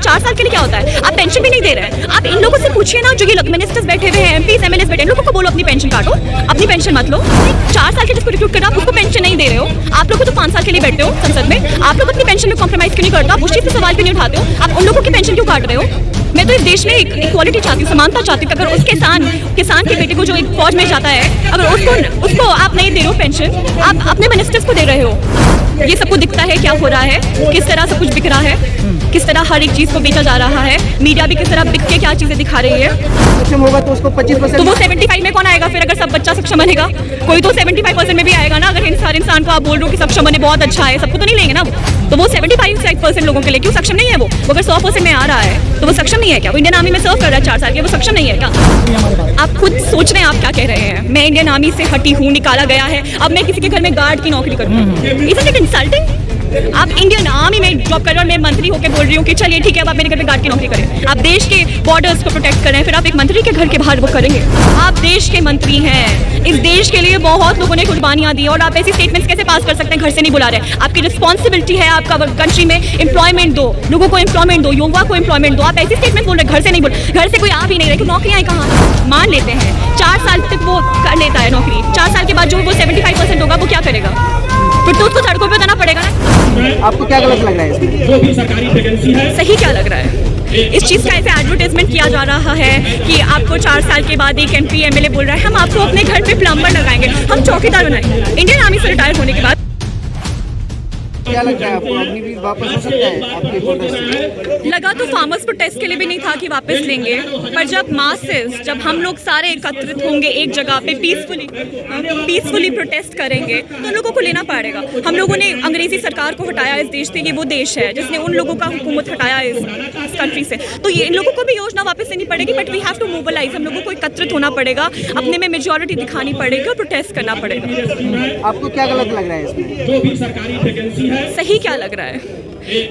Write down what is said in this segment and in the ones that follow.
4 साल के लिए क्या होता है? आप पेंशन भी नहीं दे रहे हैं। आप इन लोगों से पूछिए ना, जो ये मिनिस्टर्स बैठे हुए हैं, एमपीज एमएलएस बैठे हैं, लोगों को बोलो अपनी पेंशन काटो, अपनी पेंशन मत लो। 4 साल के जिसको रिक्रूट कर रहा, आप उसको पेंशन नहीं दे रहे हो। आप लोग तो 5 साल के लिए बैठते हो संसद में, आप लोग अपनी पेंशन में कॉम्प्रोमाइज क्यों नहीं करते? आप उस चीज़ पे सवाल क्यों नहीं उठाते हो? आप उन लोगों की पेंशन क्यों काट रहे हो? मैं तो इस देश में इक्वालिटी चाहती हूँ, समानता चाहती हूँ। अगर उस किसान के बेटे को जो एक फौज में जाता है, अगर उसको आप नहीं दे रहे हो पेंशन, आप अपने मिनिस्टर्स को दे रहे हो। ये सबको दिखता है क्या हो रहा है, किस तरह सब कुछ बिक रहा है, किस तरह हर एक चीज़ को बेचा जा रहा है। मीडिया भी किस तरह बिक के क्या चीज़ें दिखा रही है। सक्षम होगा तो उसको 25%, तो वो 75 में कौन आएगा फिर? अगर सब बच्चा सक्षम बनेगा, कोई तो 75% में भी आएगा ना। अगर हर इंसान को आप बोल रहे हो कि सक्षम बने बहुत अच्छा है, सबको तो नहीं लेंगे ना। तो वो 75% लोगों के लिए क्यों सक्षम नहीं है? वो अगर 100% में आ रहा है तो वो सक्षम नहीं है क्या? वो इंडियन आर्मी में सर्व कर रहा है 4 साल के, वो सक्षम नहीं है क्या? आप खुद सोच रहे हैं आप क्या कह रहे हैं? मैं इंडियन आर्मी से हटी हूँ, निकाला गया है, अब मैं किसी के घर में गार्ड की नौकरी करूँ? Isn't it insulting? आप इंडियन आर्मी में जॉब कर रहे हो और मैं मंत्री होकर बोल रही हूँ कि चलिए ठीक है, अब आप मेरे घर पे गार्ड की नौकरी करें। आप देश के बॉर्डर्स को प्रोटेक्ट कर रहे हैं, फिर आप एक मंत्री के घर के बाहर वो करेंगे? आप देश के मंत्री हैं, इस देश के लिए बहुत लोगों ने कुर्बानियाँ दी और आप ऐसी स्टेटमेंट्स कैसे पास कर सकते हैं? घर से नहीं बुला रहे। आपकी रिस्पॉन्सिबिलिटी है, आपका कंट्री में एम्प्लॉयमेंट दो, लोगों को एम्प्लॉयमेंट दो, युवा को एम्प्लॉयमेंट दो। आप ऐसी स्टेटमेंट बोल रहे हैं घर से नहीं बोल, घर से कोई आ भी नहीं रहे, नौकरियाँ कहाँ? मान लेते हैं 4 साल तक वो कर लेता है नौकरी, 4 साल के बाद जो वो 75% होगा वो क्या करेगा? फिर तो उसको सड़कों पे उतरना पड़ेगा ना। आपको क्या गलत लग रहा है इसमें? जो भी सरकारी वैकेंसी है, सही क्या लग रहा है? इस चीज़ का ऐसे एडवर्टाइजमेंट किया जा रहा है कि आपको 4 साल के बाद एक एमपी एमएलए बोल रहा है हम आपको अपने घर पे प्लम्बर लगाएंगे, हम चौकीदार बनाएंगे। इंडियन आर्मी से रिटायर होने के बाद क्या लगता है आपको, अग्निवीर वापस हो सकता है आपके प्रोटेस्ट? लगा तो फार्मर्स प्रोटेस्ट के लिए भी नहीं था कि वापस लेंगे, पर जब मासेस, जब हम लोग सारे एकत्रित होंगे एक जगह पे पीसफुली प्रोटेस्ट करेंगे तो लोगों को लेना पड़ेगा। हम लोगों ने अंग्रेजी सरकार को हटाया इस देश से, ये वो देश है जिसने उन लोगों का हुकूमत हटाया इस कंट्री से, तो ये इन लोगों को भी योजना वापस लेनी पड़ेगी। But we have to mobilise, हम लोगों को एकत्रित होना पड़ेगा, अपने में मेजॉरिटी दिखानी पड़ेगी और प्रोटेस्ट करना पड़ेगा। आपको क्या गलत लग रहा है इसमें? जो भी सरकारी वैकेंसी है, सही क्या लग रहा है?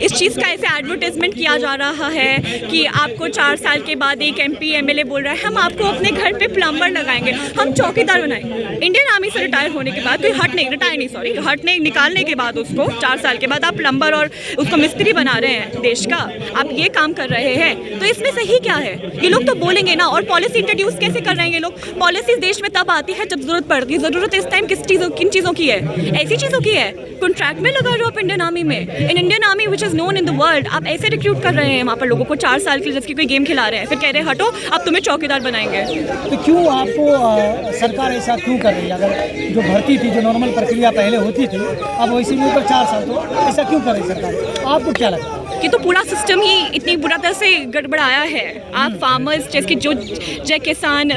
इस चीज़ का ऐसे एडवर्टाइजमेंट किया जा रहा है कि आपको 4 साल के बाद एक एमपी एमएलए बोल रहा है हम आपको अपने घर पे प्लम्बर लगाएंगे, हम चौकीदार बनाएंगे। इंडियन आर्मी से रिटायर होने के बाद कोई हटने निकालने के बाद उसको 4 साल के बाद आप प्लम्बर और उसको मिस्त्री बना रहे हैं देश का, आप ये काम कर रहे हैं, तो इसमें सही क्या है? ये लोग तो बोलेंगे ना। और पॉलिसी इंट्रोड्यूस कैसे कर रहे हैं ये लोग? पॉलिसीज देश में तब आती है जब जरूरत पड़ती है। ज़रूरत इस टाइम किन चीज़ों की है? ऐसी चीज़ों की है। कॉन्ट्रैक्ट में लगा रहे हो आप इंडियन आर्मी में, in Indian army which is known in the world. आप ऐसे रिक्रूट कर रहे हैं वहाँ पर लोगों को 4 साल के लिए, जबकि कोई गेम खिला रहे हैं, फिर कह रहे हैं हटो अब तुम्हें चौकीदार बनाएंगे। तो क्यों आपको सरकार ऐसा क्यों कर रही है? अगर जो भर्ती थी, जो नॉर्मल प्रक्रिया पहले होती थी, अब वैसे में ऊपर 4 साल, तो ऐसा क्यों कर रही सरकार? आपको क्या लगता है? कि तो पूरा सिस्टम ही इतनी बुरा तरह से गड़बड़ाया है। आप फार्मर्स जैसे जो जय किसान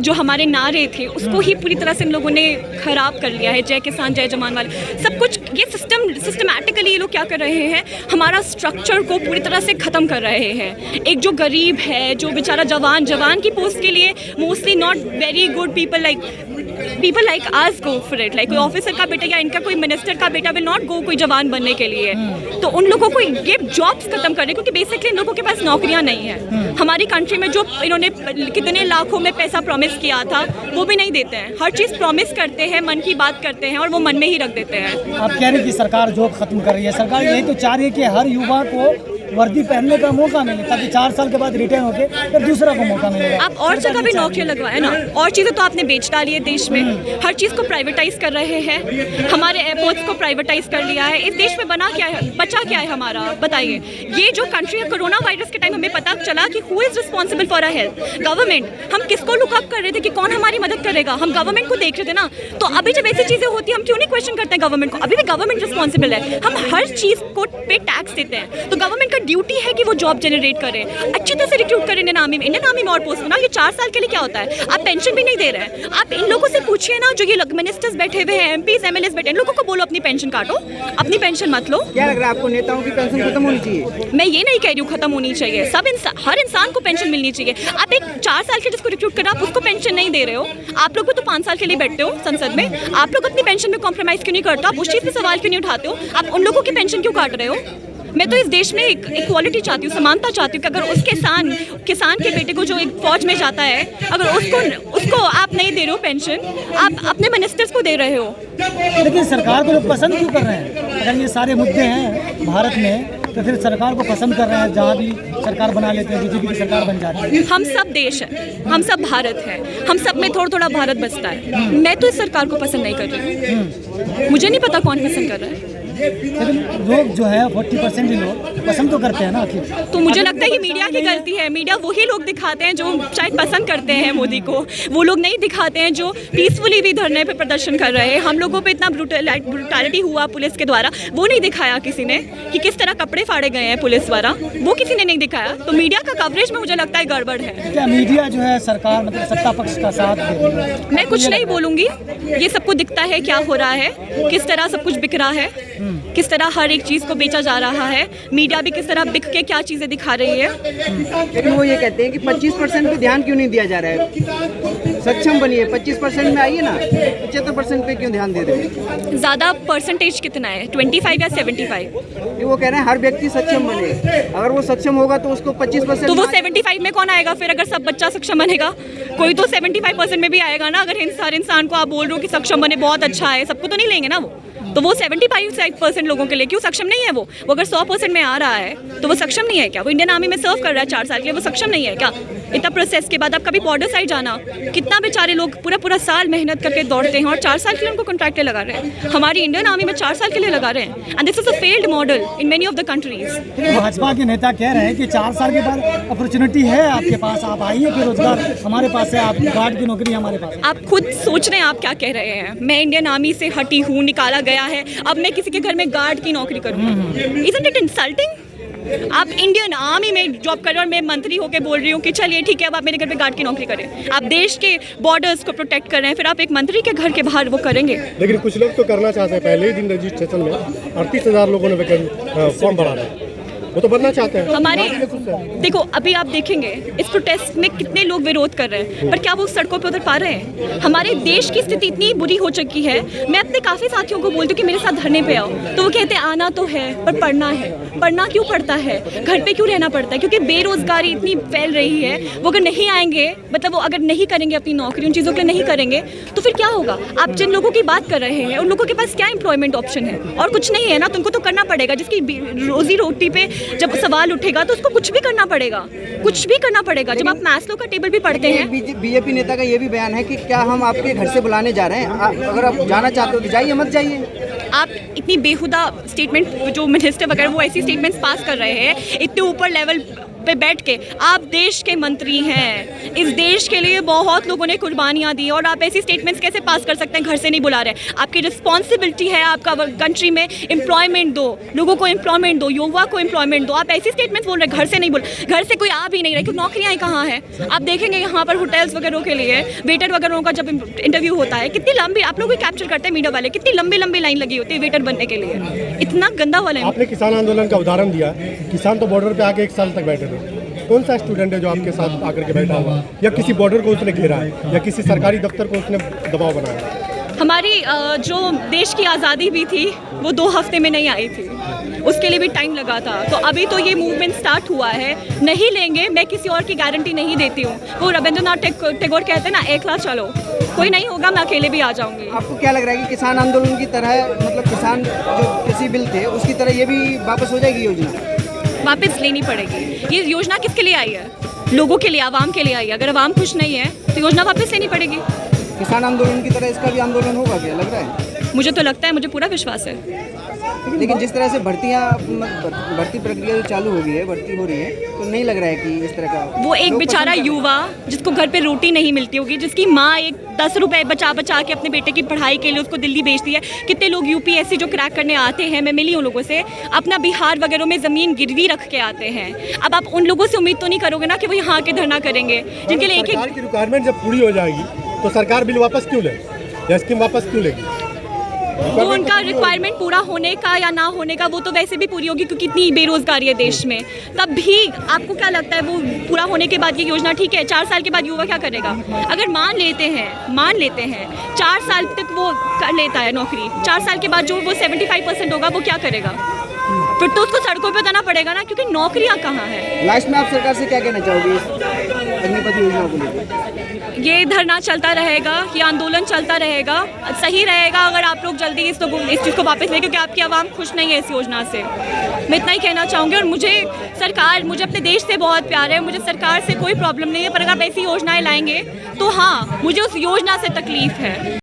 जो हमारे नारे थे उसको ही पूरी तरह से इन लोगों ने खराब कर लिया है। जय किसान जय जवान वाले सब कुछ, ये सिस्टमेटिकली ये लोग क्या कर रहे हैं, हमारा स्ट्रक्चर को पूरी तरह से ख़त्म कर रहे हैं। एक जो गरीब है, जो बेचारा जवान की पोस्ट के लिए mostly not very good people like us go for it. Like कोई ऑफिसर का बेटा या इनका कोई मिनिस्टर का बेटा विल नॉट गो कोई जवान बनने के लिए। तो उन लोगों को ये जॉब्स खत्म कर रहे, क्योंकि बेसिकली इन लोगों के पास नौकरियां नहीं है। हमारी कंट्री में जो इन्होंने कितने लाखों में पैसा प्रॉमिस किया था वो भी नहीं देते हैं। हर चीज़ प्रॉमिस करते हैं, मन की बात करते हैं और वो मन में ही रख देते हैं। आप कह रहे हैं कि सरकार जॉब खत्म कर रही है। सरकार यही तो चाह रही है कि हर युवा को वर्दी पहनने का मौका मिले, ताकि 4 साल के बाद रिटायर होके फिर दूसरा को मौका मिलेगा। आप और जगह भी नौकरियां लगवाए ना, और चीज़ें तो आपने बेच डाली है देश में। हर चीज़ को प्राइवेटाइज कर रहे हैं, हमारे एयरपोर्ट्स को प्राइवेटाइज कर लिया है। इस देश में बना क्या है, बचा क्या है हमारा, बताइए। ये जो कंट्री है, कोरोना वायरस के टाइम हमें पता चला कि who is responsible for our health? Government. हम किसको लुकअप कर रहे थे कि कौन हमारी मदद करेगा? हम गवर्नमेंट को देख रहे थे ना। तो अभी जब ऐसी चीज़ें होती हैं हम क्यों नहीं क्वेश्चन करते हैं गवर्नमेंट को? अभी भी गवर्नमेंट रिस्पॉन्सिबल है। हम हर चीज़ को पे टैक्स देते हैं, तो गवर्नमेंट का ड्यूटी है कि वो जॉब जनरेट करें, अच्छी तरह से रिक्रूट करें इंडियन आर्मी में और पोस्ट बना। ये 4 साल के लिए क्या होता है? आप पेंशन भी नहीं दे रहे हैं। आप इन लोगों से पूछिए ना, जो ये मिनिस्टर्स बैठे हुए हैं, एमपीज एमएलएस बैठे हैं, लोगों को बोलो अपनी पेंशन काटो, अपनी पेंशन मत लो। क्या लग रहा है आपको, नेताओं की पेंशन खत्म होनी चाहिए? मैं ये नहीं कह रही हूँ खत्म होनी चाहिए, हर इंसान को पेंशन मिलनी चाहिए। आप एक 4 साल के जिसको रिक्रूट कर रहा, आप उसको पेंशन नहीं दे रहे हो। आप लोग भी तो 5 साल के लिए बैठते हो संसद में, आप लोग अपनी पेंशन में कॉम्प्रोमाइज क्यों नहीं करते? आप उस चीज़ पे सवाल क्यों नहीं उठाते हो? आप उन लोगों की पेंशन क्यों काट रहे हो? मैं तो इस देश में इक्वालिटी चाहती हूँ, समानता चाहती हूँ कि अगर उस किसान के बेटे को जो एक फौज में जाता है, अगर उसको आप नहीं दे रहे हो पेंशन, आप अपने मिनिस्टर्स को दे रहे हो। लेकिन सरकार को लोग पसंद क्यों कर रहे हैं? अगर ये सारे मुद्दे हैं भारत में, तो फिर सरकार को पसंद कर रहे हैं, जहाँ भी सरकार बना लेते हैं, बीजेपी की सरकार बन जाती है। हम सब देश है, हम सब भारत है, हम सब में थोड़ा थोड़ा भारत बसता है। मैं तो इस सरकार को पसंद नहीं कर रही हूँ, मुझे नहीं पता कौन पसंद कर रहा है। लेकिन लोग जो है 40% ही लोग पसंद तो करते हैं ना आखिर। तो मुझे लगता है कि मीडिया की गलती है। मीडिया वही लोग दिखाते हैं जो शायद पसंद करते हैं मोदी को, वो लोग नहीं दिखाते हैं जो पीसफुली भी धरने पे प्रदर्शन कर रहे हैं। हम लोगों पे इतना ब्रूटैलिटी हुआ पुलिस के द्वारा, वो नहीं दिखाया किसी ने कि किस तरह कपड़े फाड़े गए हैं पुलिस द्वारा, वो किसी ने नहीं दिखाया। तो मीडिया का कवरेज में मुझे लगता है गड़बड़ है। क्या मीडिया जो है सरकार मतलब सत्ता पक्ष का साथ दे रही है? मैं कुछ नहीं बोलूँगी, ये सबको दिखता है क्या हो रहा है, किस तरह सब कुछ बिक रहा है, किस तरह हर एक चीज़ को बेचा जा रहा है। मीडिया भी किस तरह बिक के क्या चीज़ें दिखा रही है। लेकिन वो ये कहते हैं कि 25% पे ध्यान क्यों नहीं दिया जा रहा है? सक्षम बनिए, 25% में आइए ना, 75% पे क्यों ध्यान दे रहे हैं? ज़्यादा परसेंटेज कितना है, 25 या 75? वो कह रहे हैं हर व्यक्ति सक्षम बने, अगर वो सक्षम होगा तो उसको 25% तो वो 75 में कौन आएगा फिर? अगर सब बच्चा सक्षम बनेगा, कोई तो 75% में भी आएगा ना। अगर हर इंसान को आप बोल रहे हो कि सक्षम बने, बहुत अच्छा है, सबको तो नहीं लेंगे ना वो। तो वो 75% लोगों के लिए क्यों सक्षम नहीं है? वो अगर 100% में आ रहा है तो वो सक्षम नहीं है क्या? वो इंडियन आर्मी में सर्व कर रहा है 4 साल के लिए, वो सक्षम नहीं है क्या? इतना प्रोसेस के बाद आप कभी बॉर्डर साइड जाना, कितना बेचारे लोग पूरा साल मेहनत करके दौड़ते हैं और 4 साल के लिए उनको कॉन्ट्रैक्ट लगा रहे हैं। हमारी इंडियन आर्मी में 4 साल के लिए लगा रहे हैं, and this is a failed model in many of the countries. Bhajpa के नेता कह रहे हैं कि 4 साल के बाद अपॉर्चुनिटी है आपके पास, आप आइए, बेरोजगार हमारे पास है, आप गार्ड की नौकरी हमारे पास है। आप खुद सोच रहे हैं आप क्या कह रहे हैं? मैं इंडियन आर्मी से हटी हूँ, निकाला गया है, अब मैं किसी के घर में गार्ड की नौकरी करूँ? Isn't it insulting? आप इंडियन आर्मी में जॉब कर रहे हो और मैं मंत्री होकर बोल रही हूँ कि चलिए ठीक है अब आप मेरे घर पे गार्ड की नौकरी करें। आप देश के बॉर्डर्स को प्रोटेक्ट कर रहे हैं, फिर आप एक मंत्री के घर के बाहर वो करेंगे? लेकिन कुछ लोग तो करना चाहते हैं। पहले ही दिन रजिस्ट्रेशन में 38,000 लोगों ने फॉर्म भरा है, वो तो बनना चाहते हैं। हमारे देखो अभी आप देखेंगे इस प्रोटेस्ट में कितने लोग विरोध कर रहे हैं, पर क्या वो सड़कों पे उतर पा रहे हैं? हमारे देश की स्थिति इतनी बुरी हो चुकी है। मैं अपने काफ़ी साथियों को बोलती हूँ कि मेरे साथ धरने पे आओ, तो वो कहते हैं आना तो है पर पढ़ना है। पढ़ना क्यों पड़ता है? घर पे क्यों रहना पड़ता है? क्योंकि बेरोजगारी इतनी फैल रही है। वो अगर नहीं आएंगे, मतलब वो अगर नहीं करेंगे अपनी नौकरी, उन चीज़ों के लिए नहीं करेंगे, तो फिर क्या होगा? आप जिन लोगों की बात कर रहे हैं उन लोगों के पास क्या एम्प्लॉयमेंट ऑप्शन है? और कुछ नहीं है ना, तो उनको तो करना पड़ेगा। जिसकी रोजी रोटी पे जब सवाल उठेगा तो उसको कुछ भी करना पड़ेगा, कुछ भी करना पड़ेगा। जब आप मैस्लो का टेबल भी पढ़ते हैं। बीजेपी नेता का ये भी बयान है कि क्या हम आपके घर से बुलाने जा रहे हैं, अगर आप जाना चाहते हो तो जाइए, मत जाइए। आप इतनी बेहुदा स्टेटमेंट, जो मिनिस्टर वगैरह वो ऐसी स्टेटमेंट्स पास कर रहे हैं इतने ऊपर लेवल पे बैठ के। आप देश के मंत्री हैं, इस देश के लिए बहुत लोगों ने कुर्बानियाँ दी, और आप ऐसी स्टेटमेंट्स कैसे पास कर सकते हैं? घर से नहीं बुला रहे। आपकी रिस्पॉन्सिबिलिटी है, आपका कंट्री में एम्प्लॉयमेंट दो, लोगों को एम्प्लॉयमेंट दो, युवा को एम्प्लॉयमेंट दो। आप ऐसी स्टेटमेंट्स बोल रहे हैं घर से नहीं बोल, घर से कोई आ भी नहीं रहे, क्योंकि नौकरियाँ कहाँ हैं? आप देखेंगे यहाँ पर होटल्स वगैरह के लिए वेटर वगैरह का जब इंटरव्यू होता है, कितनी लंबी, आप लोग भी कैप्चर करते हैं मीडिया वाले, कितनी लंबी लंबी लाइन लगी होती है वेटर बनने के लिए। इतना गंदा वाला। आपने किसान आंदोलन का उदाहरण दिया, किसान तो बॉर्डर पे आके 1 साल तक बैठे थे। कौन सा स्टूडेंट है जो आपके साथ आकर के बैठा हुआ, या किसी बॉर्डर को उसने घेरा है, या किसी सरकारी दफ्तर को उसने दबाव बनाया? हमारी जो देश की आज़ादी भी थी वो 2 हफ्ते में नहीं आई थी, उसके लिए भी टाइम लगा था। तो अभी तो ये मूवमेंट स्टार्ट हुआ है, नहीं लेंगे, मैं किसी और की गारंटी नहीं देती हूँ। वो रविंद्रनाथ टैगोर कहते हैं ना, एकला चलो, कोई नहीं होगा, मैं अकेले भी आ जाऊँगी। आपको क्या लग रहा है कि किसान आंदोलन की तरह, मतलब किसान जो कृषि बिल थे उसकी तरह ये भी वापस हो जाएगी योजना? वापस लेनी पड़ेगी। ये योजना किसके लिए आई है? लोगों के लिए, आवाम के लिए आई है। अगर आवाम खुश नहीं है तो योजना वापस लेनी पड़ेगी। किसान आंदोलन की तरह इसका भी आंदोलन होगा क्या, लग रहा है? मुझे तो लगता है, मुझे पूरा विश्वास है। लेकिन जिस तरह से भर्ती प्रक्रिया जो चालू हो गई है, भर्ती हो रही है, तो नहीं लग रहा है कि इस तरह का वो एक बेचारा युवा जिसको घर पे रोटी नहीं मिलती होगी, जिसकी माँ एक 10 रुपए बचा बचा के अपने बेटे की पढ़ाई के लिए उसको दिल्ली भेजती है। कितने लोग यूपीएससी जो क्रैक करने आते हैं, मैं मिली हूँ लोगों से, अपना बिहार वगैरह में ज़मीन गिरवी रख के आते हैं। अब आप उन लोगों से उम्मीद तो नहीं करोगे ना कि वो यहाँ के धरना करेंगे, जिनके लिए सरकार की रिक्वायरमेंट जब पूरी हो जाएगी तो सरकार बिल वापस क्यों ले, या स्कीम वापस क्यों लेगी? वो उनका रिक्वायरमेंट पूरा होने का या ना होने का वो तो वैसे भी पूरी होगी, क्योंकि इतनी बेरोजगारी है देश में। तब भी आपको क्या लगता है वो पूरा होने के बाद ये योजना ठीक है? 4 साल के बाद युवा क्या करेगा? अगर मान लेते हैं 4 साल तक वो कर लेता है नौकरी, 4 साल के बाद जो वो 75% होगा वो क्या करेगा? फिर तो उसको सड़कों पे उतारना पड़ेगा ना, क्योंकि नौकरियां कहाँ हैं। लास्ट में आप सरकार से क्या कहना चाहोगे अग्निपथ योजना को लेकर? ये धरना चलता रहेगा, ये आंदोलन चलता रहेगा। सही रहेगा अगर आप लोग जल्दी इस चीज़ को वापस लें, क्योंकि आपकी आवाम खुश नहीं है इस योजना से। मैं इतना ही कहना चाहूँगी। और मुझे अपने देश से बहुत प्यार है, मुझे सरकार से कोई प्रॉब्लम नहीं है, पर अगर आप ऐसी योजनाएं लाएंगे तो हाँ, मुझे उस योजना से तकलीफ है।